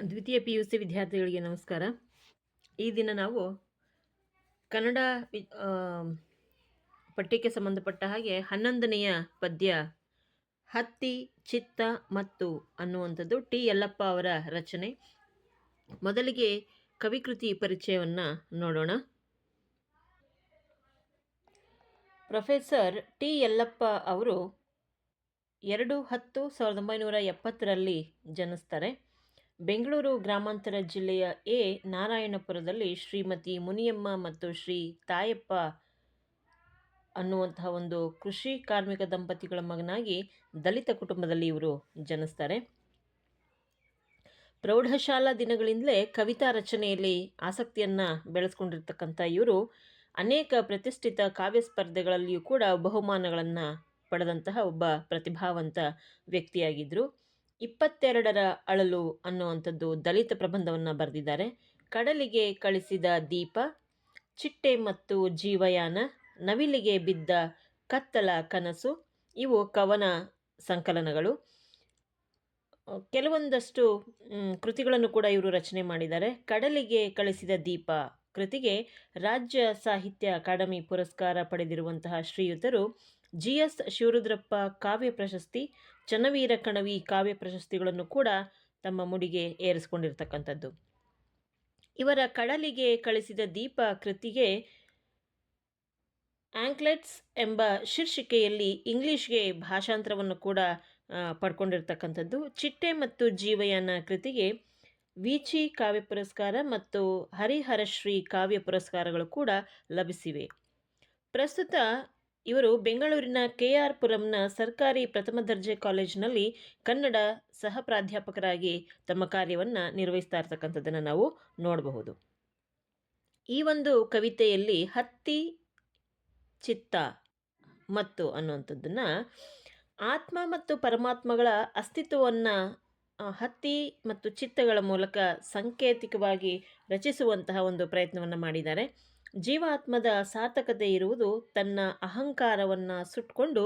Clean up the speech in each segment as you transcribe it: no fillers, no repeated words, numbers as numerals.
ದ್ವಿತೀಯ PUC ವಿದ್ಯಾರ್ಥಿಗಳಿಗೆ ನಮಸ್ಕಾರ. ಈ ದಿನ ನಾವು ಕನ್ನಡ ಪಠ್ಯಕ್ಕೆ ಸಂಬಂಧಪಟ್ಟ ಹಾಗೆ 11ನೆಯ ಪದ್ಯ ಹತ್ತಿ ಚಿತ್ತ ಮತ್ತು ಅನ್ನುವಂಥದ್ದು ಟಿ ಯಲ್ಲಪ್ಪ ಅವರ ರಚನೆ. ಮೊದಲಿಗೆ ಕವಿಕೃತಿ ಪರಿಚಯವನ್ನು ನೋಡೋಣ. ಪ್ರೊಫೆಸರ್ ಟಿ ಯಲ್ಲಪ್ಪ ಅವರು 2/10/1970 ಜನಿಸ್ತಾರೆ. ಬೆಂಗಳೂರು ಗ್ರಾಮಾಂತರ ಜಿಲ್ಲೆಯ ನಾರಾಯಣಪುರದಲ್ಲಿ ಶ್ರೀಮತಿ ಮುನಿಯಮ್ಮ ಮತ್ತು ಶ್ರೀ ತಾಯಪ್ಪ ಅನ್ನುವಂತಹ ಒಂದು ಕೃಷಿ ಕಾರ್ಮಿಕ ದಂಪತಿಗಳ ಮಗನಾಗಿ ದಲಿತ ಕುಟುಂಬದಲ್ಲಿ ಇವರು ಜನಿಸ್ತಾರೆ. ಪ್ರೌಢಶಾಲಾ ದಿನಗಳಿಂದಲೇ ಕವಿತಾ ರಚನೆಯಲ್ಲಿ ಆಸಕ್ತಿಯನ್ನು ಬೆಳೆಸ್ಕೊಂಡಿರ್ತಕ್ಕಂಥ ಇವರು ಅನೇಕ ಪ್ರತಿಷ್ಠಿತ ಕಾವ್ಯ ಸ್ಪರ್ಧೆಗಳಲ್ಲಿಯೂ ಕೂಡ ಬಹುಮಾನಗಳನ್ನು ಪಡೆದಂತಹ ಒಬ್ಬ ಪ್ರತಿಭಾವಂತ ವ್ಯಕ್ತಿಯಾಗಿದ್ದರು. 22ರ ಅಳಲು ಅನ್ನುವಂಥದ್ದು ದಲಿತ ಪ್ರಬಂಧವನ್ನು ಬರೆದಿದ್ದಾರೆ. ಕಡಲಿಗೆ ಕಳಿಸಿದ ದೀಪ, ಚಿಟ್ಟೆ ಮತ್ತು ಜೀವಯಾನ, ನವಿಲಿಗೆ ಬಿದ್ದ ಕತ್ತಲ ಕನಸು ಇವು ಕವನ ಸಂಕಲನಗಳು. ಕೆಲವೊಂದಷ್ಟು ಕೃತಿಗಳನ್ನು ಕೂಡ ಇವರು ರಚನೆ ಮಾಡಿದ್ದಾರೆ. ಕಡಲಿಗೆ ಕಳಿಸಿದ ದೀಪ ಕೃತಿಗೆ ರಾಜ್ಯ ಸಾಹಿತ್ಯ ಅಕಾಡೆಮಿ ಪುರಸ್ಕಾರ ಪಡೆದಿರುವಂತಹ ಶ್ರೀಯುತರು GS ಶಿವರುದ್ರಪ್ಪ ಕಾವ್ಯ ಪ್ರಶಸ್ತಿ, ಚನ್ನವೀರ ಕಣವಿ ಕಾವ್ಯ ಪ್ರಶಸ್ತಿಗಳನ್ನು ಕೂಡ ತಮ್ಮ ಮುಡಿಗೆ ಏರಿಸಿಕೊಂಡಿರ್ತಕ್ಕಂಥದ್ದು. ಇವರ ಕಡಲಿಗೆ ಕಳಿಸಿದ ದೀಪ ಕೃತಿಗೆ ಆಂಕ್ಲೆಟ್ಸ್ ಎಂಬ ಶೀರ್ಷಿಕೆಯಲ್ಲಿ ಇಂಗ್ಲಿಷ್ಗೆ ಭಾಷಾಂತರವನ್ನು ಕೂಡ ಪಡ್ಕೊಂಡಿರ್ತಕ್ಕಂಥದ್ದು. ಚಿಟ್ಟೆ ಮತ್ತು ಜೀವಯಾನ ಕೃತಿಗೆ ವೀಚಿ ಕಾವ್ಯ ಪುರಸ್ಕಾರ ಮತ್ತು ಹರಿಹರಶ್ರೀ ಕಾವ್ಯ ಪುರಸ್ಕಾರಗಳು ಕೂಡ ಲಭಿಸಿವೆ. ಪ್ರಸ್ತುತ ಇವರು ಬೆಂಗಳೂರಿನ KR ಪುರಂನ ಸರ್ಕಾರಿ ಪ್ರಥಮ ದರ್ಜೆ ಕಾಲೇಜಿನಲ್ಲಿ ಕನ್ನಡ ಸಹ ಪ್ರಾಧ್ಯಾಪಕರಾಗಿ ತಮ್ಮ ಕಾರ್ಯವನ್ನು ನಿರ್ವಹಿಸ್ತಾ ಇರ್ತಕ್ಕಂಥದ್ದನ್ನು ನಾವು ನೋಡಬಹುದು. ಈ ಒಂದು ಕವಿತೆಯಲ್ಲಿ ಹತ್ತಿ ಚಿತ್ತ ಮತ್ತು ಅನ್ನುವಂಥದ್ದನ್ನು ಆತ್ಮ ಮತ್ತು ಪರಮಾತ್ಮಗಳ ಅಸ್ತಿತ್ವವನ್ನು ಹತ್ತಿ ಮತ್ತು ಚಿತ್ತಗಳ ಮೂಲಕ ಸಾಂಕೇತಿಕವಾಗಿ ರಚಿಸುವಂತಹ ಒಂದು ಪ್ರಯತ್ನವನ್ನು ಮಾಡಿದ್ದಾರೆ. ಜೀವಾತ್ಮದ ಸಾರ್ಥಕತೆ ಇರುವುದು ತನ್ನ ಅಹಂಕಾರವನ್ನು ಸುಟ್ಟುಕೊಂಡು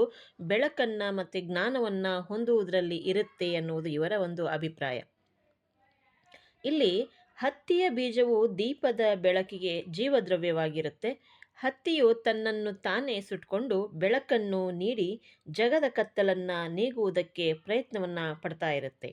ಬೆಳಕನ್ನು ಮತ್ತು ಜ್ಞಾನವನ್ನು ಹೊಂದುವುದರಲ್ಲಿ ಇರುತ್ತೆ ಅನ್ನುವುದು ಇವರ ಒಂದು ಅಭಿಪ್ರಾಯ. ಇಲ್ಲಿ ಹತ್ತಿಯ ಬೀಜವು ದೀಪದ ಬೆಳಕಿಗೆ ಜೀವದ್ರವ್ಯವಾಗಿರುತ್ತೆ. ಹತ್ತಿಯು ತನ್ನನ್ನು ತಾನೇ ಸುಟ್ಟುಕೊಂಡು ಬೆಳಕನ್ನು ನೀಡಿ ಜಗದ ಕತ್ತಲನ್ನು ನೀಗುವುದಕ್ಕೆ ಪ್ರಯತ್ನವನ್ನು ಪಡ್ತಾ ಇರುತ್ತೆ.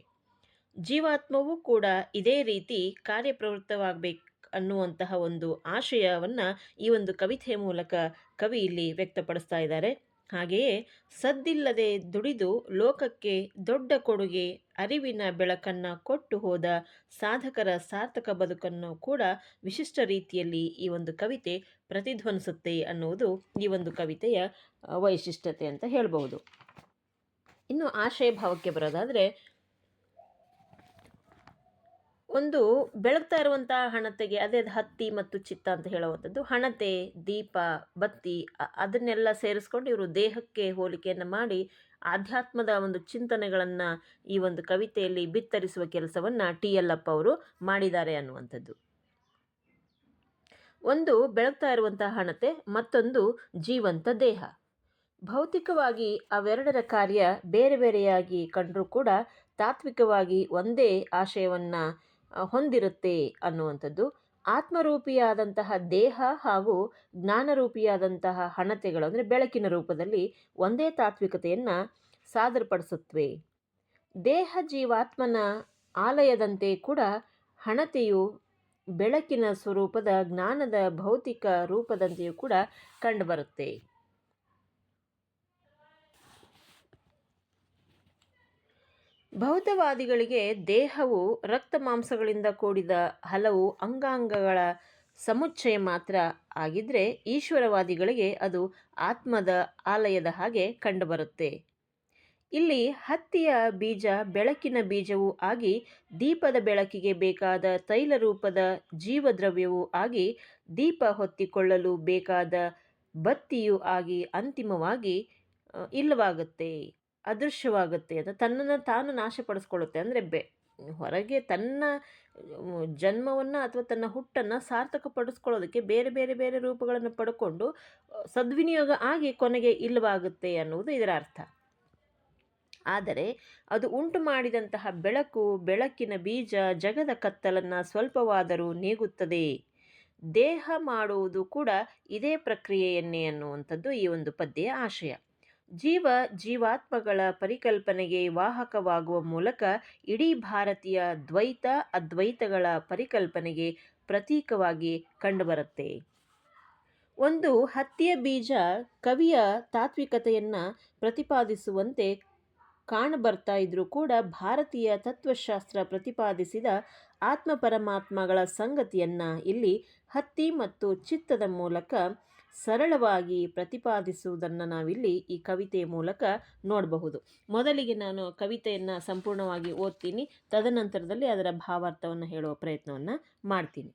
ಜೀವಾತ್ಮವೂ ಕೂಡ ಇದೇ ರೀತಿ ಕಾರ್ಯಪ್ರವೃತ್ತವಾಗಬೇಕು ಅನ್ನುವಂತಹ ಒಂದು ಆಶಯವನ್ನು ಈ ಒಂದು ಕವಿತೆಯ ಮೂಲಕ ಕವಿ ಇಲ್ಲಿ ವ್ಯಕ್ತಪಡಿಸ್ತಾ ಇದ್ದಾರೆ. ಹಾಗೆಯೇ ಸದ್ದಿಲ್ಲದೆ ದುಡಿದು ಲೋಕಕ್ಕೆ ದೊಡ್ಡ ಕೊಡುಗೆ ಅರಿವಿನ ಬೆಳಕನ್ನು ಕೊಟ್ಟು ಹೋದ ಸಾಧಕರ ಸಾರ್ಥಕ ಬದುಕನ್ನು ಕೂಡ ವಿಶಿಷ್ಟ ರೀತಿಯಲ್ಲಿ ಈ ಒಂದು ಕವಿತೆ ಪ್ರತಿಧ್ವನಿಸುತ್ತೆ ಅನ್ನುವುದು ಈ ಒಂದು ಕವಿತೆಯ ವೈಶಿಷ್ಟ್ಯತೆ ಅಂತ ಹೇಳಬಹುದು. ಇನ್ನು ಆಶಯ ಭಾವಕ್ಕೆ ಬರೋದಾದರೆ, ಒಂದು ಬೆಳಗ್ತಾ ಇರುವಂತಹ ಹಣತೆಗೆ ಅದೇ ಹತ್ತಿ ಮತ್ತು ಚಿತ್ತ ಅಂತ ಹೇಳುವಂಥದ್ದು, ಹಣತೆ, ದೀಪ, ಬತ್ತಿ ಅದನ್ನೆಲ್ಲ ಸೇರಿಸ್ಕೊಂಡು ಇವರು ದೇಹಕ್ಕೆ ಹೋಲಿಕೆಯನ್ನು ಮಾಡಿ ಆಧ್ಯಾತ್ಮದ ಒಂದು ಚಿಂತನೆಗಳನ್ನು ಈ ಒಂದು ಕವಿತೆಯಲ್ಲಿ ಬಿತ್ತರಿಸುವ ಕೆಲಸವನ್ನು ಟಿ ಯಲ್ಲಪ್ಪ ಅವರು ಮಾಡಿದ್ದಾರೆ ಅನ್ನುವಂಥದ್ದು. ಒಂದು ಬೆಳಗ್ತಾ ಇರುವಂತಹ ಹಣತೆ, ಮತ್ತೊಂದು ಜೀವಂತ ದೇಹ. ಭೌತಿಕವಾಗಿ ಅವೆರಡರ ಕಾರ್ಯ ಬೇರೆ ಬೇರೆಯಾಗಿ ಕಂಡರೂ ಕೂಡ ತಾತ್ವಿಕವಾಗಿ ಒಂದೇ ಆಶಯವನ್ನು ಹೊಂದಿರುತ್ತೆ ಅನ್ನುವಂಥದ್ದು. ಆತ್ಮರೂಪಿಯಾದಂತಹ ದೇಹ ಹಾಗೂ ಜ್ಞಾನರೂಪಿಯಾದಂತಹ ಹಣತೆಗಳು ಅಂದರೆ ಬೆಳಕಿನ ರೂಪದಲ್ಲಿ ಒಂದೇ ತಾತ್ವಿಕತೆಯನ್ನು ಸಾದರಪಡಿಸುತ್ತವೆ. ದೇಹ ಜೀವಾತ್ಮನ ಆಲಯದಂತೆ ಕೂಡ ಹಣತೆಯು ಬೆಳಕಿನ ಸ್ವರೂಪದ ಜ್ಞಾನದ ಭೌತಿಕ ರೂಪದಂತೆಯೂ ಕೂಡ ಕಂಡುಬರುತ್ತೆ. ಭೌತವಾದಿಗಳಿಗೆ ದೇಹವು ರಕ್ತ ಮಾಂಸಗಳಿಂದ ಕೂಡಿದ ಹಲವು ಅಂಗಾಂಗಗಳ ಸಮುಚ್ಚಯ ಮಾತ್ರ ಆಗಿದ್ದರೆ, ಈಶ್ವರವಾದಿಗಳಿಗೆ ಅದು ಆತ್ಮದ ಆಲಯದ ಹಾಗೆ ಕಂಡುಬರುತ್ತೆ. ಇಲ್ಲಿ ಹತ್ತಿಯ ಬೀಜ ಬೆಳಕಿನ ಬೀಜವೂ ಆಗಿ, ದೀಪದ ಬೆಳಕಿಗೆ ಬೇಕಾದ ತೈಲ ರೂಪದ ಜೀವದ್ರವ್ಯವೂ ಆಗಿ, ದೀಪ ಹೊತ್ತಿಕೊಳ್ಳಲು ಬೇಕಾದ ಬತ್ತಿಯೂ ಆಗಿ ಅಂತಿಮವಾಗಿ ಇಲ್ಲವಾಗುತ್ತೆ, ಅದೃಶ್ಯವಾಗುತ್ತೆ ಅಂತ ತನ್ನನ್ನು ತಾನು ನಾಶಪಡಿಸ್ಕೊಳ್ಳುತ್ತೆ. ಅಂದರೆ ಹೊರಗೆ ತನ್ನ ಜನ್ಮವನ್ನು ಅಥವಾ ತನ್ನ ಹುಟ್ಟನ್ನು ಸಾರ್ಥಕಪಡಿಸ್ಕೊಳ್ಳೋದಕ್ಕೆ ಬೇರೆ ಬೇರೆ ಬೇರೆ ರೂಪಗಳನ್ನು ಪಡ್ಕೊಂಡು ಸದ್ವಿನಿಯೋಗ ಆಗಿ ಕೊನೆಗೆ ಇಲ್ಲವಾಗುತ್ತೆ ಅನ್ನುವುದು ಇದರ ಅರ್ಥ. ಆದರೆ ಅದು ಉಂಟು ಮಾಡಿದಂತಹ ಬೆಳಕು, ಬೆಳಕಿನ ಬೀಜ ಜಗದ ಕತ್ತಲನ್ನು ಸ್ವಲ್ಪವಾದರೂ ನೀಗುತ್ತದೆ. ದೇಹ ಮಾಡುವುದು ಕೂಡ ಇದೇ ಪ್ರಕ್ರಿಯೆಯನ್ನೇ ಅನ್ನುವಂಥದ್ದು ಈ ಒಂದು ಪದ್ಯೆಯ ಆಶಯ. ಜೀವ ಜೀವಾತ್ಮಗಳ ಪರಿಕಲ್ಪನೆಗೆ ವಾಹಕವಾಗುವ ಮೂಲಕ ಇಡೀ ಭಾರತೀಯ ದ್ವೈತ ಅದ್ವೈತಗಳ ಪರಿಕಲ್ಪನೆಗೆ ಪ್ರತೀಕವಾಗಿ ಕಂಡುಬರುತ್ತೆ. ಒಂದು ಹತ್ತಿಯ ಬೀಜ ಕವಿಯ ತಾತ್ವಿಕತೆಯನ್ನು ಪ್ರತಿಪಾದಿಸುವಂತೆ ಕಾಣಬರ್ತಾ ಇದ್ರೂ ಕೂಡ ಭಾರತೀಯ ತತ್ವಶಾಸ್ತ್ರ ಪ್ರತಿಪಾದಿಸಿದ ಆತ್ಮ ಪರಮಾತ್ಮಗಳ ಸಂಗತಿಯನ್ನು ಇಲ್ಲಿ ಹತ್ತಿ ಮತ್ತು ಚಿತ್ತದ ಮೂಲಕ ಸರಳವಾಗಿ ಪ್ರತಿಪಾದಿಸುವುದನ್ನು ನಾವಿಲ್ಲಿ ಈ ಕವಿತೆಯ ಮೂಲಕ ನೋಡಬಹುದು. ಮೊದಲಿಗೆ ನಾನು ಕವಿತೆಯನ್ನು ಸಂಪೂರ್ಣವಾಗಿ ಓದ್ತೀನಿ, ತದನಂತರದಲ್ಲಿ ಅದರ ಭಾವಾರ್ಥವನ್ನು ಹೇಳುವ ಪ್ರಯತ್ನವನ್ನು ಮಾಡ್ತೀನಿ.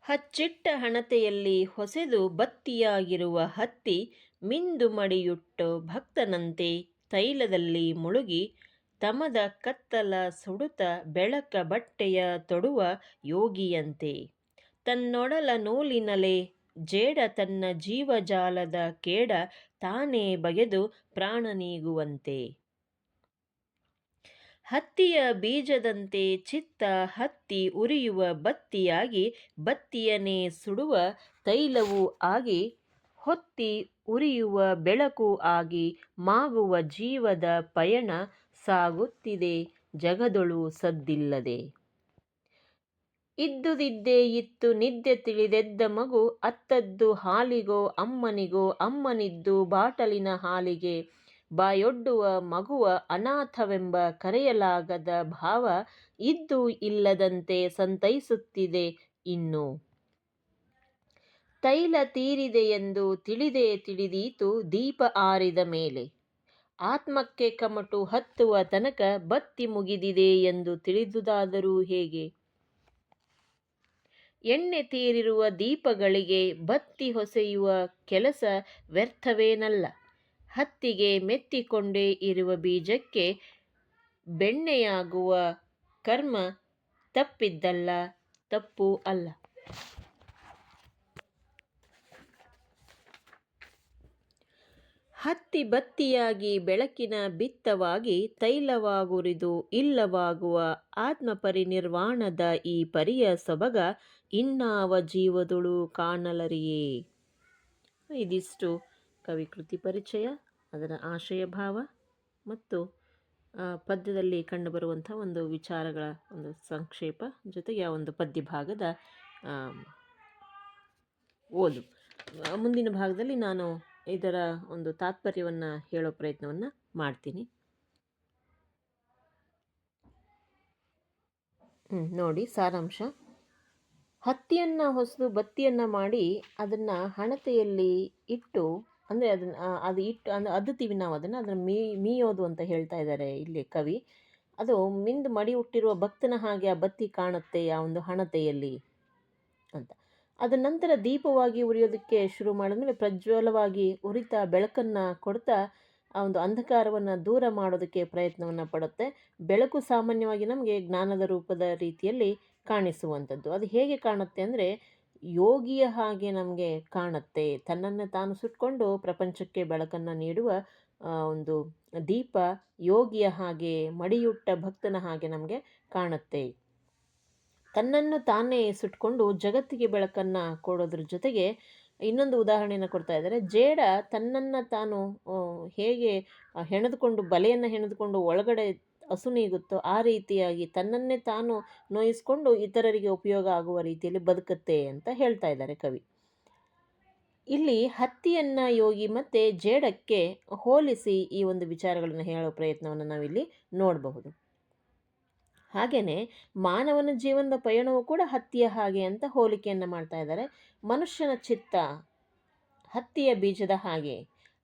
ಹಚ್ಚಿಟ್ಟ ಹಣತೆಯಲ್ಲಿ ಹೊಸೆದು ಬತ್ತಿಯಾಗಿರುವ ಹತ್ತಿ ಮಿಂದು ಮಡಿಯುಟ್ಟು ಭಕ್ತನಂತೆ ತೈಲದಲ್ಲಿ ಮುಳುಗಿ ತಮದ ಕತ್ತಲ ಸುಡುತ್ತ ಬೆಳಕ ಬಟ್ಟೆಯ ತೊಡುವ ಯೋಗಿಯಂತೆ ತನ್ನೊಡಲ ನೂಲಿನಲೆ ಜೇಡ ತನ್ನ ಜೀವಜಾಲದ ಕೇಡ ತಾನೇ ಬಗೆದು ಪ್ರಾಣ ನೀಗುವಂತೆ. ಹತ್ತಿಯ ಬೀಜದಂತೆ ಚಿತ್ತ ಹತ್ತಿ ಉರಿಯುವ ಬತ್ತಿಯಾಗಿ ಬತ್ತಿಯನ್ನೇ ಸುಡುವ ತೈಲವೂ ಆಗಿ ಹೊತ್ತಿ ಉರಿಯುವ ಬೆಳಕು ಆಗಿ ಮಾಗುವ ಜೀವದ ಪಯಣ ಸಾಗುತ್ತಿದೆ ಜಗದೊಳು ಸದ್ದಿಲ್ಲದೆ. ಇದ್ದುದಿದ್ದೇ ಇತ್ತು ನಿದ್ದೆ ತಿಳಿದೆದ್ದ ಮಗು ಅತ್ತದ್ದು ಹಾಲಿಗೋ ಅಮ್ಮನಿಗೋ ಅಮ್ಮನಿದ್ದು ಬಾಟಲಿನ ಹಾಲಿಗೆ ಬಾಯೊಡ್ಡುವ ಮಗುವ ಅನಾಥವೆಂಬ ಕರೆಯಲಾಗದ ಭಾವ ಇದ್ದು ಇಲ್ಲದಂತೆ ಸಂತೈಸುತ್ತಿದೆ ಇನ್ನು. ತೈಲ ತೀರಿದೆಯೆಂದು ತಿಳಿದೇ ತಿಳಿದೀತು ದೀಪ ಆರಿದ ಮೇಲೆ. ಆತ್ಮಕ್ಕೆ ಕಮಟು ಹತ್ತುವ ತನಕ ಬತ್ತಿ ಮುಗಿದಿದೆ ಎಂದು ತಿಳಿದುದಾದರೂ ಹೇಗೆ. ಎಣ್ಣೆ ತೀರಿರುವ ದೀಪಗಳಿಗೆ ಬತ್ತಿ ಹೊಸೆಯುವ ಕೆಲಸ ವ್ಯರ್ಥವೇನಲ್ಲ. ಹತ್ತಿಗೆ ಮೆತ್ತಿಕೊಂಡೇ ಇರುವ ಬೀಜಕ್ಕೆ ಬೆಣ್ಣೆಯಾಗುವ ಕರ್ಮ ತಪ್ಪಿದ್ದಲ್ಲ, ತಪ್ಪೂ ಅಲ್ಲ. ಹತ್ತಿ ಬತ್ತಿಯಾಗಿ ಬೆಳಕಿನ ಬಿತ್ತವಾಗಿ ತೈಲವಾಗುರಿದು ಇಲ್ಲವಾಗುವ ಆತ್ಮಪರಿನಿರ್ವಾಣದ ಈ ಪರಿಯ ಸೊಬಗ ಇನ್ನಾವ ಜೀವದೊಳು ಕಾಣಲರಿಯೇ. ಇದಿಷ್ಟು ಕವಿಕೃತಿ ಪರಿಚಯ, ಅದರ ಆಶಯ ಭಾವ ಮತ್ತು ಪದ್ಯದಲ್ಲಿ ಕಂಡುಬರುವಂಥ ಒಂದು ವಿಚಾರಗಳ ಒಂದು ಸಂಕ್ಷೇಪ, ಜೊತೆಗೆ ಆ ಒಂದು ಪದ್ಯ ಭಾಗದ ಓದು. ಮುಂದಿನ ಭಾಗದಲ್ಲಿ ನಾನು ಇದರ ಒಂದು ತಾತ್ಪರ್ಯವನ್ನು ಹೇಳೋ ಪ್ರಯತ್ನವನ್ನು ಮಾಡ್ತೀನಿ. ನೋಡಿ ಸಾರಾಂಶ. ಹತ್ತಿಯನ್ನು ಹೊಸದು ಬತ್ತಿಯನ್ನು ಮಾಡಿ ಅದನ್ನು ಹಣತೆಯಲ್ಲಿ ಇಟ್ಟು, ಅಂದರೆ ಅದು ಇಟ್ಟು ಅದ್ದುತ್ತೀವಿ ನಾವು ಅದನ್ನು ಮೀಯೋದು ಅಂತ ಹೇಳ್ತಾ ಇದ್ದಾರೆ ಇಲ್ಲಿ ಕವಿ. ಅದು ಮಿಂದು ಮಡಿ ಹುಟ್ಟಿರುವ ಭಕ್ತನ ಹಾಗೆ ಆ ಬತ್ತಿ ಕಾಣುತ್ತೆ ಆ ಒಂದು ಹಣತೆಯಲ್ಲಿ ಅಂತ. ಅದ ನಂತರ ದೀಪವಾಗಿ ಉರಿಯೋದಕ್ಕೆ ಶುರು ಮಾಡಿದ್ಮೇಲೆ ಪ್ರಜ್ವಲವಾಗಿ ಉರಿತಾ ಬೆಳಕನ್ನು ಕೊಡ್ತಾ ಆ ಒಂದು ಅಂಧಕಾರವನ್ನು ದೂರ ಮಾಡೋದಕ್ಕೆ ಪ್ರಯತ್ನವನ್ನು ಪಡುತ್ತೆ. ಬೆಳಕು ಸಾಮಾನ್ಯವಾಗಿ ನಮಗೆ ಜ್ಞಾನದ ರೂಪದ ರೀತಿಯಲ್ಲಿ ಕಾಣಿಸುವಂಥದ್ದು. ಅದು ಹೇಗೆ ಕಾಣುತ್ತೆ ಅಂದರೆ ಯೋಗಿಯ ಹಾಗೆ ನಮಗೆ ಕಾಣುತ್ತೆ. ತನ್ನನ್ನು ತಾನು ಸುಟ್ಕೊಂಡು ಪ್ರಪಂಚಕ್ಕೆ ಬೆಳಕನ್ನು ನೀಡುವ ಒಂದು ದೀಪ ಯೋಗಿಯ ಹಾಗೆ, ಮಡಿಯುಟ್ಟ ಭಕ್ತನ ಹಾಗೆ ನಮಗೆ ಕಾಣುತ್ತೆ. ತನ್ನನ್ನು ತಾನೇ ಸುಟ್ಕೊಂಡು ಜಗತ್ತಿಗೆ ಬೆಳಕನ್ನು ಕೊಡೋದ್ರ ಜೊತೆಗೆ ಇನ್ನೊಂದು ಉದಾಹರಣೆಯನ್ನು ಕೊಡ್ತಾ ಇದ್ದಾರೆ. ಜೇಡ ತನ್ನನ್ನು ತಾನು ಹೇಗೆ ಹೆಣೆದುಕೊಂಡು ಬಲೆಯನ್ನು ಹೆಣೆದುಕೊಂಡು ಒಳಗಡೆ ಹಸು ನೀಗುತ್ತೋ ಆ ರೀತಿಯಾಗಿ ತನ್ನನ್ನೇ ತಾನು ನೋಯಿಸ್ಕೊಂಡು ಇತರರಿಗೆ ಉಪಯೋಗ ಆಗುವ ರೀತಿಯಲ್ಲಿ ಬದುಕುತ್ತೆ ಅಂತ ಹೇಳ್ತಾ ಇದ್ದಾರೆ ಕವಿ. ಇಲ್ಲಿ ಹತ್ತಿಯನ್ನು ಯೋಗಿ ಮತ್ತು ಜೇಡಕ್ಕೆ ಹೋಲಿಸಿ ಈ ಒಂದು ವಿಚಾರಗಳನ್ನು ಹೇಳೋ ಪ್ರಯತ್ನವನ್ನು ನಾವಿಲ್ಲಿ ನೋಡಬಹುದು. ಹಾಗೆಯೇ ಮಾನವನ ಜೀವನದ ಪಯಣವು ಕೂಡ ಹತ್ತಿಯ ಹಾಗೆ ಅಂತ ಹೋಲಿಕೆಯನ್ನು ಮಾಡ್ತಾ ಇದ್ದಾರೆ. ಮನುಷ್ಯನ ಚಿತ್ತ ಹತ್ತಿಯ ಬೀಜದ ಹಾಗೆ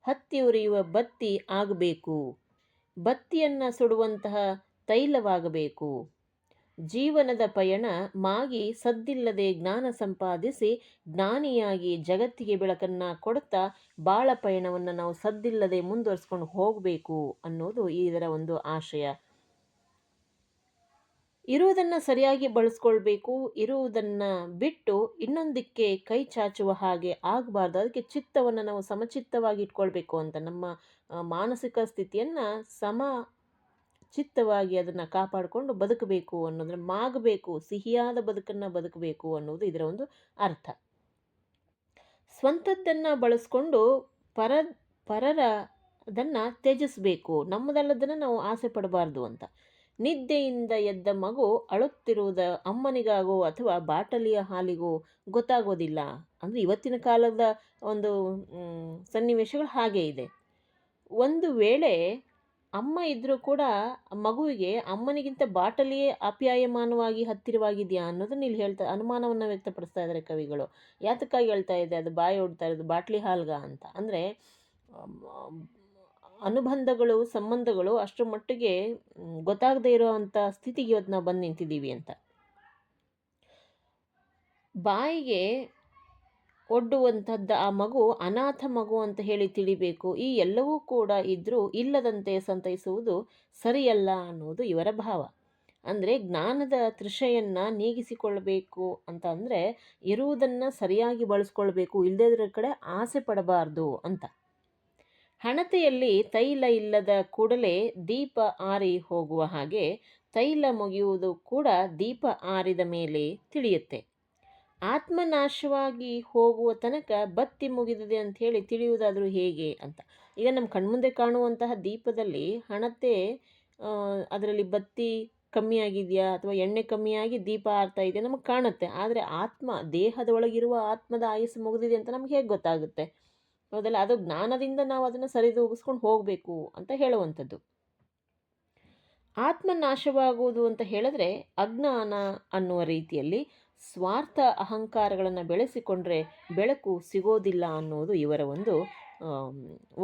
ಹತ್ತಿ ಉರಿಯುವ ಬತ್ತಿ ಆಗಬೇಕು, ಬತ್ತಿಯನ್ನು ಸುಡುವಂತಹ ತೈಲವಾಗಬೇಕು. ಜೀವನದ ಪಯಣ ಮಾಗಿ ಸದ್ದಿಲ್ಲದೆ ಜ್ಞಾನ ಸಂಪಾದಿಸಿ ಜ್ಞಾನಿಯಾಗಿ ಜಗತ್ತಿಗೆ ಬೆಳಕನ್ನು ಕೊಡುತ್ತಾ ಬಾಳ ಪಯಣವನ್ನು ನಾವು ಸದ್ದಿಲ್ಲದೆ ಮುಂದುವರಿಸ್ಕೊಂಡು ಹೋಗಬೇಕು ಅನ್ನೋದು ಇದರ ಒಂದು ಆಶಯ. ಇರುವುದನ್ನು ಸರಿಯಾಗಿ ಬಳಸ್ಕೊಳ್ಬೇಕು, ಇರುವುದನ್ನು ಬಿಟ್ಟು ಇನ್ನೊಂದಕ್ಕೆ ಕೈ ಚಾಚುವ ಹಾಗೆ ಆಗಬಾರ್ದು. ಅದಕ್ಕೆ ಚಿತ್ತವನ್ನು ನಾವು ಸಮಚಿತ್ತವಾಗಿ ಇಟ್ಕೊಳ್ಬೇಕು ಅಂತ, ನಮ್ಮ ಮಾನಸಿಕ ಸ್ಥಿತಿಯನ್ನು ಚಿತ್ತವಾಗಿ ಅದನ್ನು ಕಾಪಾಡಿಕೊಂಡು ಬದುಕಬೇಕು ಅನ್ನೋದನ್ನು, ಮಾಗಬೇಕು, ಸಿಹಿಯಾದ ಬದುಕನ್ನು ಬದುಕಬೇಕು ಅನ್ನೋದು ಇದರ ಒಂದು ಅರ್ಥ. ಸ್ವಂತದ್ದನ್ನು ಬಳಸ್ಕೊಂಡು ಪರರ ಅದನ್ನು ತ್ಯಜಿಸಬೇಕು, ನಮ್ಮದಲ್ಲದನ್ನು ನಾವು ಆಸೆ ಪಡಬಾರ್ದು ಅಂತ. ನಿದ್ದೆಯಿಂದ ಎದ್ದ ಮಗು ಅಳುತ್ತಿರುವುದ ಅಮ್ಮನಿಗಾಗೋ ಅಥವಾ ಬಾಟಲಿಯ ಹಾಲಿಗೋ ಗೊತ್ತಾಗೋದಿಲ್ಲ. ಅಂದರೆ ಇವತ್ತಿನ ಕಾಲದ ಒಂದು ಸನ್ನಿವೇಶಗಳು ಹಾಗೇ ಇದೆ. ಒಂದು ವೇಳೆ ಅಮ್ಮ ಇದ್ದರೂ ಕೂಡ ಮಗುವಿಗೆ ಅಮ್ಮನಿಗಿಂತ ಬಾಟಲಿಯೇ ಆಪ್ಯಾಯಮಾನವಾಗಿ ಹತ್ತಿರವಾಗಿದೆಯಾ ಅನ್ನೋದನ್ನ ಇಲ್ಲಿ ಅನುಮಾನವನ್ನು ವ್ಯಕ್ತಪಡಿಸ್ತಾ ಇದ್ದಾರೆ ಕವಿಗಳು. ಯಾತಕ್ಕಾಗಿ ಹೇಳ್ತಾ ಇದೆ, ಅದು ಬಾಯಿ ಓಡ್ತಾ ಇರೋದು ಬಾಟ್ಲಿ ಹಾಲ್ಗ ಅಂತ. ಅಂದರೆ ಅನುಬಂಧಗಳು, ಸಂಬಂಧಗಳು ಅಷ್ಟರ ಮಟ್ಟಿಗೆ ಗೊತ್ತಾಗದೇ ಇರೋವಂಥ ಸ್ಥಿತಿಗೆ ಇವತ್ತು ನಾವು ಬಂದು ನಿಂತಿದ್ದೀವಿ ಅಂತ. ಬಾಯಿಗೆ ಒಡ್ಡುವಂಥದ್ದು ಆ ಮಗು ಅನಾಥ ಮಗು ಅಂತ ಹೇಳಿ ತಿಳಿಬೇಕು. ಈ ಎಲ್ಲವೂ ಕೂಡ ಇದ್ದರೂ ಇಲ್ಲದಂತೆ ಸಂತೈಸುವುದು ಸರಿಯಲ್ಲ ಅನ್ನೋದು ಇವರ ಭಾವ. ಅಂದರೆ ಜ್ಞಾನದ ತೃಷೆಯನ್ನು ನೀಗಿಸಿಕೊಳ್ಳಬೇಕು ಅಂತ ಅಂದರೆ ಇರುವುದನ್ನು ಸರಿಯಾಗಿ ಬಳಸ್ಕೊಳ್ಬೇಕು, ಇಲ್ಲದೇ ಕಡೆ ಆಸೆ ಪಡಬಾರ್ದು ಅಂತ. ಹಣತೆಯಲ್ಲಿ ತೈಲ ಇಲ್ಲದ ಕೂಡಲೇ ದೀಪ ಆರಿ ಹೋಗುವ ಹಾಗೆ ತೈಲ ಮುಗಿಯುವುದು ಕೂಡ ದೀಪ ಆರಿದ ಮೇಲೆ ತಿಳಿಯುತ್ತೆ. ಆತ್ಮನಾಶವಾಗಿ ಹೋಗುವ ತನಕ ಬತ್ತಿ ಮುಗಿದಿದೆ ಅಂತ ಹೇಳಿ ತಿಳಿಯುವುದಾದರೂ ಹೇಗೆ ಅಂತ. ಈಗ ನಮ್ಮ ಕಣ್ಮುಂದೆ ಕಾಣುವಂತಹ ದೀಪದಲ್ಲಿ ಹಣತೆ ಅದರಲ್ಲಿ ಬತ್ತಿ ಕಮ್ಮಿಯಾಗಿದೆಯಾ ಅಥವಾ ಎಣ್ಣೆ ಕಮ್ಮಿಯಾಗಿ ದೀಪ ಆರ್ತಾ ಇದೆ ನಮಗೆ ಕಾಣುತ್ತೆ. ಆದರೆ ಆತ್ಮ, ದೇಹದೊಳಗಿರುವ ಆತ್ಮದ ಆಯಸ್ಸು ಮುಗಿದಿದೆ ಅಂತ ನಮ್ಗೆ ಹೇಗೆ ಗೊತ್ತಾಗುತ್ತೆ? ಹೌದಲ್ಲ? ಅದು ಜ್ಞಾನದಿಂದ ನಾವು ಅದನ್ನು ಸರಿದೂಗಿಸ್ಕೊಂಡು ಹೋಗಬೇಕು ಅಂತ ಹೇಳುವಂಥದ್ದು. ಆತ್ಮ ನಾಶವಾಗುವುದು ಅಂತ ಹೇಳಿದ್ರೆ ಅಜ್ಞಾನ ಅನ್ನುವ ರೀತಿಯಲ್ಲಿ ಸ್ವಾರ್ಥ ಅಹಂಕಾರಗಳನ್ನು ಬೆಳೆಸಿಕೊಂಡ್ರೆ ಬೆಳಕು ಸಿಗೋದಿಲ್ಲ ಅನ್ನೋದು ಇವರ ಒಂದು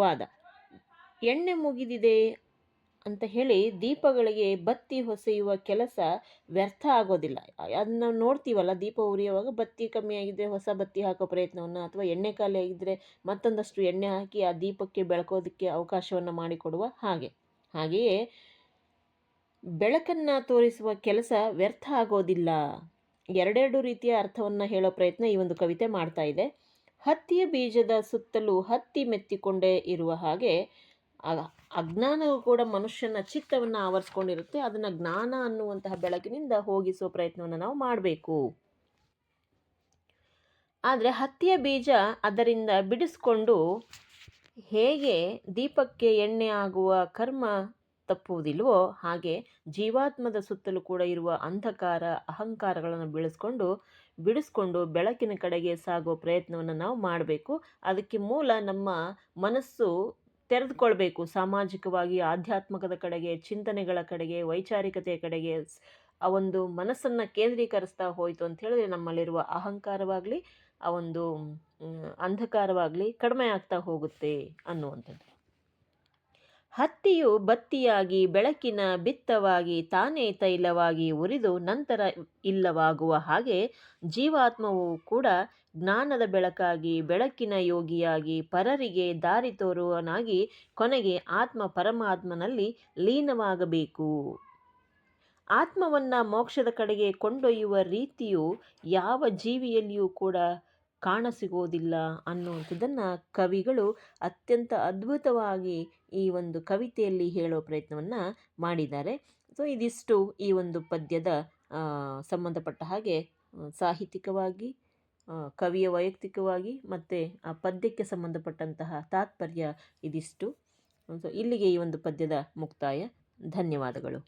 ವಾದ. ಎಣ್ಣೆ ಮುಗಿದಿದೆ ಅಂತ ಹೇಳಿ ದೀಪಗಳಿಗೆ ಬತ್ತಿ ಹೊಸೆಯುವ ಕೆಲಸ ವ್ಯರ್ಥ ಆಗೋದಿಲ್ಲ. ಅದನ್ನ ನೋಡ್ತೀವಲ್ಲ, ದೀಪ ಉರಿಯುವಾಗ ಬತ್ತಿ ಕಮ್ಮಿ ಆಗಿದ್ದರೆ ಹೊಸ ಬತ್ತಿ ಹಾಕೋ ಪ್ರಯತ್ನವನ್ನು, ಅಥವಾ ಎಣ್ಣೆ ಖಾಲಿ ಆಗಿದ್ದರೆ ಮತ್ತೊಂದಷ್ಟು ಎಣ್ಣೆ ಹಾಕಿ ಆ ದೀಪಕ್ಕೆ ಬೆಳಕೋದಕ್ಕೆ ಅವಕಾಶವನ್ನು ಮಾಡಿಕೊಡುವ ಹಾಗೆಯೇ ಬೆಳಕನ್ನು ತೋರಿಸುವ ಕೆಲಸ ವ್ಯರ್ಥ ಆಗೋದಿಲ್ಲ. ಎರಡೆರಡು ರೀತಿಯ ಅರ್ಥವನ್ನು ಹೇಳೋ ಪ್ರಯತ್ನ ಈ ಒಂದು ಕವಿತೆ ಮಾಡ್ತಾ ಇದೆ. ಹತ್ತಿಯ ಬೀಜದ ಸುತ್ತಲೂ ಹತ್ತಿ ಮೆತ್ತಿಕೊಂಡೇ ಇರುವ ಹಾಗೆ ಅಜ್ಞಾನವು ಕೂಡ ಮನುಷ್ಯನ ಚಿತ್ತವನ್ನು ಆವರಿಸ್ಕೊಂಡಿರುತ್ತೆ. ಅದನ್ನು ಜ್ಞಾನ ಅನ್ನುವಂತಹ ಬೆಳಕಿನಿಂದ ಹೋಗಿಸುವ ಪ್ರಯತ್ನವನ್ನು ನಾವು ಮಾಡಬೇಕು. ಆದರೆ ಹತ್ತಿಯ ಬೀಜ ಅದರಿಂದ ಬಿಡಿಸ್ಕೊಂಡು ಹೇಗೆ ದೀಪಕ್ಕೆ ಎಣ್ಣೆ ಆಗುವ ಕರ್ಮ ತಪ್ಪುವುದಿಲ್ವೋ ಹಾಗೆ ಜೀವಾತ್ಮದ ಸುತ್ತಲೂ ಕೂಡ ಇರುವ ಅಂಧಕಾರ ಅಹಂಕಾರಗಳನ್ನು ಬಿಡಿಸ್ಕೊಂಡು ಬೆಳಕಿನ ಕಡೆಗೆ ಸಾಗುವ ಪ್ರಯತ್ನವನ್ನು ನಾವು ಮಾಡಬೇಕು. ಅದಕ್ಕೆ ಮೂಲ ನಮ್ಮ ಮನಸ್ಸು ತೆರೆದುಕೊಳ್ಬೇಕು. ಸಾಮಾಜಿಕವಾಗಿ ಆಧ್ಯಾತ್ಮಕದ ಕಡೆಗೆ, ಚಿಂತನೆಗಳ ಕಡೆಗೆ, ವೈಚಾರಿಕತೆಯ ಕಡೆಗೆ ಆ ಒಂದು ಮನಸ್ಸನ್ನು ಕೇಂದ್ರೀಕರಿಸ್ತಾ ಹೋಯಿತು ಅಂತ ಹೇಳಿದ್ರೆ ನಮ್ಮಲ್ಲಿರುವ ಅಹಂಕಾರವಾಗಲಿ ಆ ಒಂದು ಅಂಧಕಾರವಾಗಲಿ ಕಡಿಮೆ ಆಗ್ತಾ ಹೋಗುತ್ತೆ ಅನ್ನುವಂಥದ್ದು. ಹತ್ತಿಯು ಬತ್ತಿಯಾಗಿ ಬೆಳಕಿನ ಬಿತ್ತವಾಗಿ ತಾನೇ ತೈಲವಾಗಿ ಉರಿದು ನಂತರ ಇಲ್ಲವಾಗುವ ಹಾಗೆ ಜೀವಾತ್ಮವು ಕೂಡ ಜ್ಞಾನದ ಬೆಳಕಾಗಿ ಬೆಳಕಿನ ಯೋಗಿಯಾಗಿ ಪರರಿಗೆ ದಾರಿ ತೋರುವನಾಗಿ ಕೊನೆಗೆ ಆತ್ಮ ಪರಮಾತ್ಮನಲ್ಲಿ ಲೀನವಾಗಬೇಕು. ಆತ್ಮವನ್ನು ಮೋಕ್ಷದ ಕಡೆಗೆ ಕೊಂಡೊಯ್ಯುವ ರೀತಿಯು ಯಾವ ಜೀವಿಯಲ್ಲಿಯೂ ಕೂಡ ಕಾಣಸಿಗೋದಿಲ್ಲ ಅನ್ನುವಂಥದ್ದನ್ನು ಕವಿಗಳು ಅತ್ಯಂತ ಅದ್ಭುತವಾಗಿ ಈ ಒಂದು ಕವಿತೆಯಲ್ಲಿ ಹೇಳೋ ಪ್ರಯತ್ನವನ್ನು ಮಾಡಿದ್ದಾರೆ. ಸೊ ಇದಿಷ್ಟು ಈ ಒಂದು ಪದ್ಯದ ಸಂಬಂಧಪಟ್ಟ ಹಾಗೆ ಸಾಹಿತ್ಯಿಕವಾಗಿ, ಕವಿಯ ವೈಯಕ್ತಿಕವಾಗಿ ಮತ್ತು ಆ ಪದ್ಯಕ್ಕೆ ಸಂಬಂಧಪಟ್ಟಂತಹ ತಾತ್ಪರ್ಯ ಇದಿಷ್ಟು. ಸೊ ಇಲ್ಲಿಗೆ ಈ ಒಂದು ಪದ್ಯದ ಮುಕ್ತಾಯ. ಧನ್ಯವಾದಗಳು.